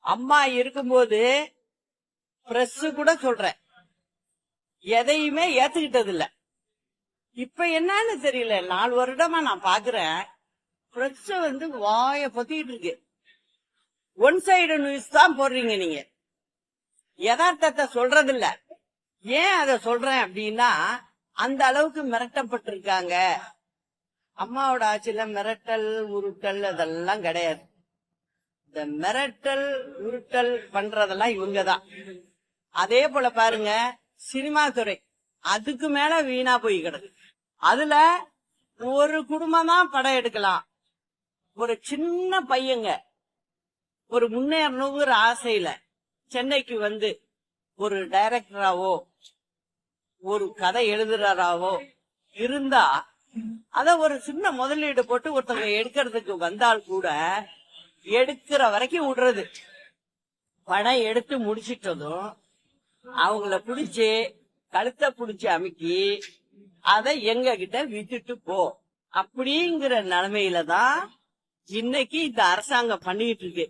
அம்மா இருக்கும்போது பிரஸ் கூட சொல்றேன், எதையுமே ஏத்துக்கிட்டது இல்ல. இப்ப என்னன்னு தெரியல, 4 வருடமா நான் பாக்குறேன், பிரஸ் வாய பொத்திக்கிட்டு இருக்கு. ஒன் சைடு நியூஸ் தான் போடுறீங்க நீங்க, யதார்த்தத்தை சொல்றது இல்ல. ஏன் அத சொல்றேன் அப்படின்னா, அந்த அளவுக்கு மிரட்டப்பட்டிருக்காங்க. அம்மாவோட ஆட்சியில மிரட்டல் உருட்டல் அதெல்லாம் கிடையாது. இந்த மிரட்டல் உருட்டல் பண்றதெல்லாம் இவங்கதான். அதே போல பாருங்க, சினிமா துறை அதுக்கு மேல வீணா போய் கிடக்கு. அதுல ஒரு குடும்பம் தான் படம் எடுக்கலாம். ஒரு சின்ன பையங்க ஒரு முன்னேறணுங்கிற ஆசையில சென்னைக்கு வந்து ஒரு டைரக்டராவோ ஒரு கதை எழுதுறாராவோ இருந்தா, அத ஒரு சின்ன முதலீடு போட்டு ஒருத்தங்க எடுக்கிறதுக்கு வந்தால் கூட எடுக்கிற வரைக்கும் விடுறது. படம் எடுத்து முடிச்சிட்டதும் அவங்கள புடிச்சு கழுத்தை புடிச்சு அமுக்கி அதை எங்க கிட்ட வித்துட்டு போ அப்படிங்கிற நிலைமையில தான் இன்னைக்கு இந்த அரசாங்கம் பண்ணிட்டு இருக்கு.